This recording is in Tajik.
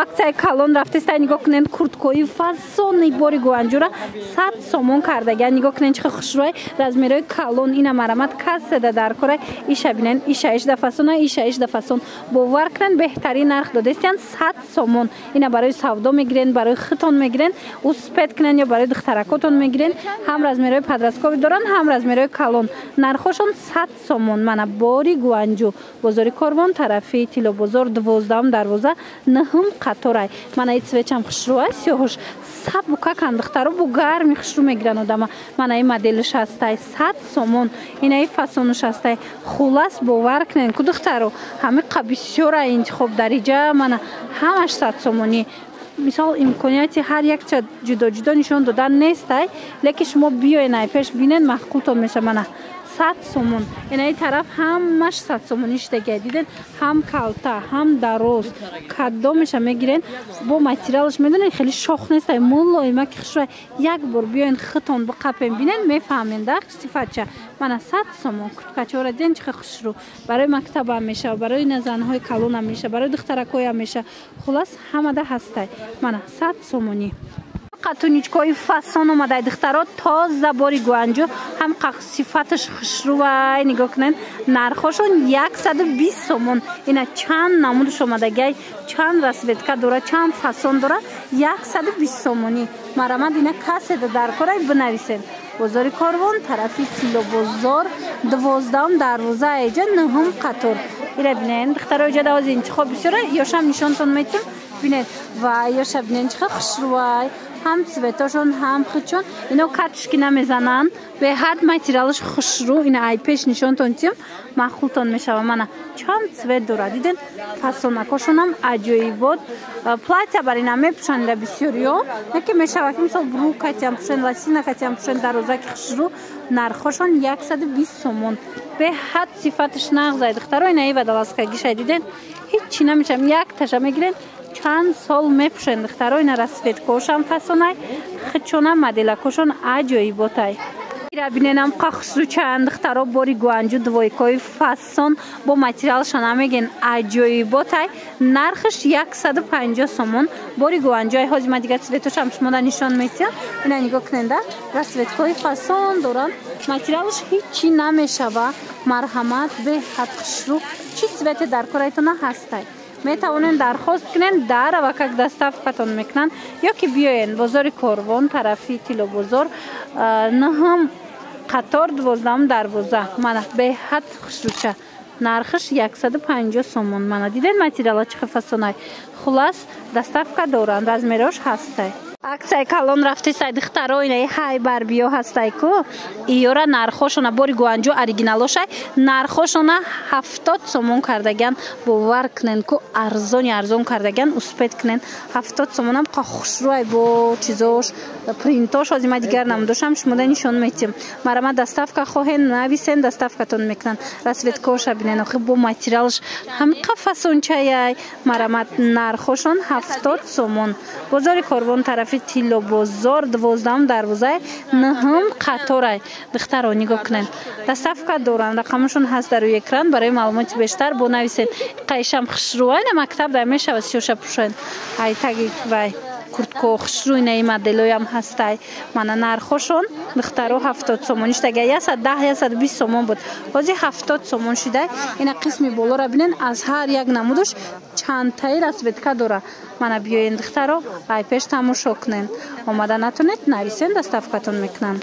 акцияи калон рафтестай нигоҳ кунед курткои фасони бори гуанҷура 100 сомон кардаган нигоҳ кунед чӣ хушрӯй размерои калон ина марамат касседа дар кора иша бинен иша ишда фасона иша ишда фасон бовар кунед беҳтарин нарх додестиян 100 сомон ина барои савдо мегирен барои хитон мегирен успет кунед ё барои духтаракотон мегирен ҳам размерои падрасткови доранд ҳам размерои калон нархошон 100 сомон мана бори гуанҷу бозори корвон тарафи тилобозор 12 дарвоза 9 қаторай мана и цвечам хушрӯай сиёҳош сабука кандухтаро бу гарми хушрӯ мегиран одама мана и моделиш ҳастай 100 сомон ина и фасонуш ҳастай хулас бовар кунен ку духтаро ҳамиқа бисёра интихоб дариҷа мана ҳамаш 100 сомонӣ мисол имконияти ҳар якча ҷудо нишон додан нестай лекин шумо биёен айпеш бинен маҳқултон меша мана 100 сомон инаи тараф ҳамаш 100 сомониш дега диден ҳам калта ҳам дароз кадомеша мегирен бо материалш медонед хеле шох нестай мулоима ки хушрӯй як бор биёен хитон биқапен бинен мефаҳмед да сифатча мана 100 сомон курткачора диден чихе хушрӯ барои мактабам меша барои занҳои калонам меша барои духтаракоям меша хулас ҳамада ҳастай мана 100 сомонӣ қатуничкои фасон омадай духтаро тоза бори гуанҷу ҳам сифаташ хушрӯвай нигоҳ кунед нархошон 120 сомон ина чанд намудаш омадагай чанд расветка дора чанд фасон дора 120 сомонӣ марамад ина касседа дар корай бинависен бозори корвон тарафи тилобозор 12 дарвоза эҷа 9 қатор ира бинен духтаро эҷа давози интихоб бисёра ёшам нишонтон метим бинед ва ёша бинен чиха хушрӯвай ҳам цветошон ҳам хитшон ино катушки намезананд беҳад материалаш хушрӯ ина айпеш нишонтон тим маҳқултон мешава мана чанд цвет дора диден фасонакошонам аҷоибот платья бар ина мепӯшанд ира бисёриё яке мешава ки мисол брукатям пӯшен лосинакатям пӯшен дарозаки хушрӯ нархошон 120 сомон беҳад сифаташ нағзай духтаро ина ива даласкагиша диден ҳичи намешам як таша мегирен чанд сол мепӯшен духтаро ина расветкошам фасонай хитшонам моделакошон аҷоиботай ира биненам қахусрӯчаанд духтаро бори гуанҷу двойкои фасон бо материалшон намеген аҷоиботай нархиш 150 сомон бори гуанҷуай ҳозима дига цветошам шумода нишон метиҳам ина нигоҳ куненда расветкои фасон доранд материалш ҳичи намешава марҳамат беҳад хушрӯ чӣ цвете дар корайтона ҳастай метавонен дархост кунен дарава как доставкатон мекунанд ё ки биёен бозори корвон тарафи тилобозор 9 қатор 12 дарвоза мана беҳад хушрӯша нархиш 150 сомон мана диден материала чихе фасонай хулас доставка доранд размерош ҳастай акцияи калон рафтесай духтаро инаи ҳайбар биё ҳастай ку иёра нархошона бори гуанҷу оригиналошай нархошона 70 сомон кардаган бовар кунен ку арзон кардаган успет кунен 70 сомонам қа хушрӯай бо чизош принтош ҳозима дигар намудошам шумода нишон метим марама доставка хоҳен нависен доставкатон мекунанд расветкоша бинен охи бо материалш ҳамиқа фасончаяй марамат нархошон 70 сомон бозори корвон тарафи тилобозор 12 дарвозаи 9 қаторай духтаро нигоҳ кунен доставка доранд рақамашон ҳаст дар рӯи экран барои маълумоти бештар бо нависен қаишам хушрӯай на мактаб дар мешава сиёша пӯшен ай таги вай куртко хушрӯ инаи моделоям ҳастай мана нархошон духтаро 70 сомон иштага 110-120 сомон буд ҳозир 70 сомон шудай ина қисми болора бинен аз ҳар як намудаш чандтаи расветка дора мана биёен духтаро айпеш тамошо кунен омада натонед нависен доставкатон мекунанд